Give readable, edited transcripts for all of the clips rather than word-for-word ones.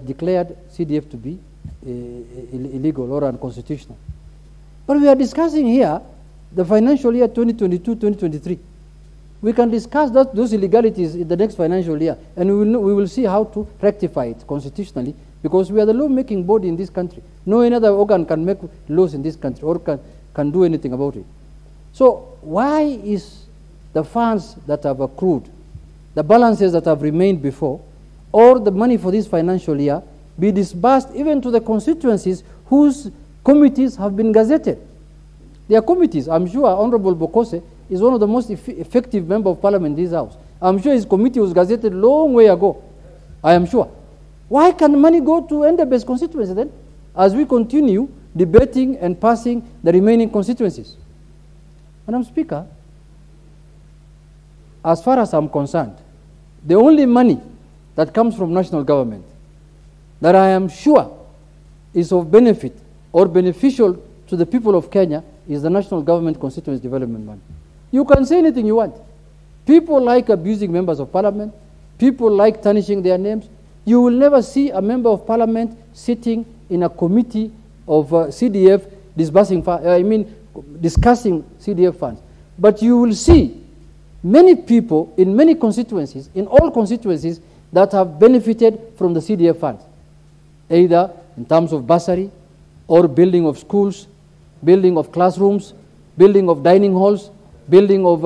declared CDF to be illegal or unconstitutional. But we are discussing here the financial year 2022-2023. We can discuss those illegalities in the next financial year, and we will see how to rectify it constitutionally, because we are the law-making body in this country. No any other organ can make laws in this country or can do anything about it. So why is the funds that have accrued, the balances that have remained before, or the money for this financial year be disbursed even to the constituencies whose committees have been gazetted? Their committees, I'm sure Honorable Bokose is one of the most effective members of parliament in this house. I'm sure his committee was gazetted long way ago. I am sure. Why can money go to Endebess constituency then, as we continue debating and passing the remaining constituencies? Madam Speaker, as far as I'm concerned, the only money that comes from national government that I am sure is of benefit or beneficial to the people of Kenya is the national government constituency development money. You can say anything you want. People like abusing members of parliament. People like tarnishing their names. You will never see a member of parliament sitting in a committee of CDF discussing CDF funds. But you will see many people in many constituencies, in all constituencies, that have benefited from the CDF funds, either in terms of bursary or building of schools, building of classrooms, building of dining halls, building of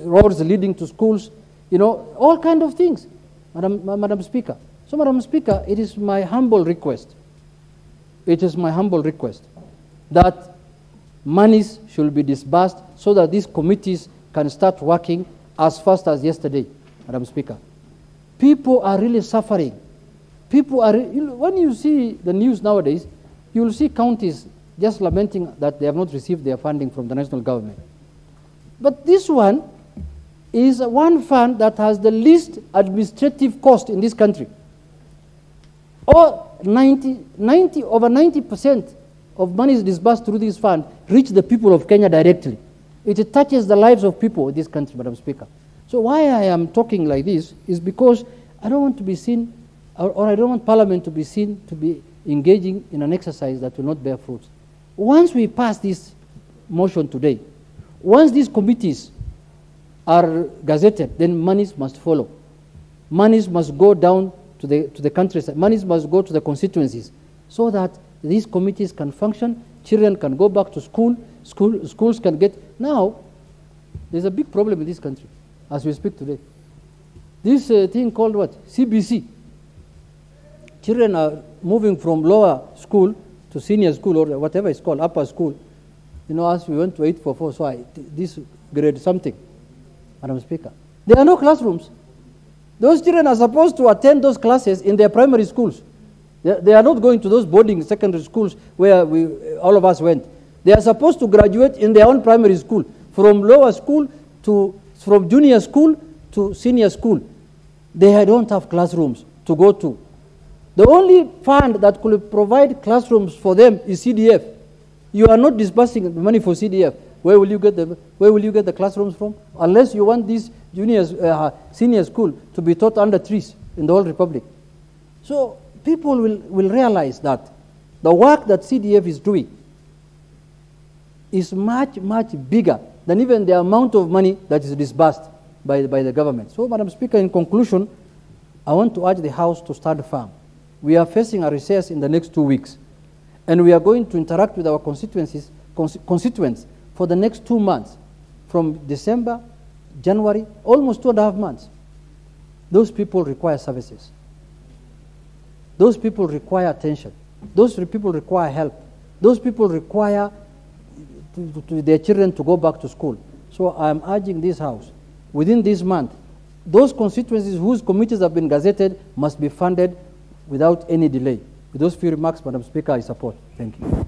roads leading to schools, all kind of things, Madam Speaker. So, Madam Speaker, it is my humble request, that monies should be disbursed so that these committees can start working as fast as yesterday, Madam Speaker. People are really suffering. People are, when you see the news nowadays, you will see counties just lamenting that they have not received their funding from the national government. But this one is one fund that has the least administrative cost in this country. Over 90% of money is disbursed through this fund reach the people of Kenya directly. It touches the lives of people in this country, Madam Speaker. So why I am talking like this is because I don't want to be seen, or I don't want Parliament to be seen to be engaging in an exercise that will not bear fruits. Once we pass this motion today, once these committees are gazetted, then monies must follow. Monies must go down to the countryside. Monies must go to the constituencies so that these committees can function, children can go back to school, schools can get... Now, there's a big problem in this country as we speak today. This thing called what? CBC. Children are moving from lower school to senior school or whatever it's called, upper school. As we went to 844, so this grade something, Madam Speaker. There are no classrooms. Those children are supposed to attend those classes in their primary schools. They are not going to those boarding secondary schools where all of us went. They are supposed to graduate in their own primary school, from lower school from junior school to senior school. They don't have classrooms to go to. The only fund that could provide classrooms for them is CDF. You are not disbursing the money for CDF. Where will you get the classrooms from? Unless you want this senior school to be taught under trees in the whole republic. So people will realize that the work that CDF is doing is much, much bigger than even the amount of money that is disbursed by the government. So, Madam Speaker, in conclusion, I want to urge the House to stand firm. We are facing a recess in the next 2 weeks, and we are going to interact with our constituents for the next 2 months, from December, January, almost 2.5 months. Those people require services. Those people require attention. Those people require help. Those people require their children to go back to school. So I am urging this House, within this month, those constituencies whose committees have been gazetted must be funded without any delay. With those few remarks, Madam Speaker, I support. Thank you.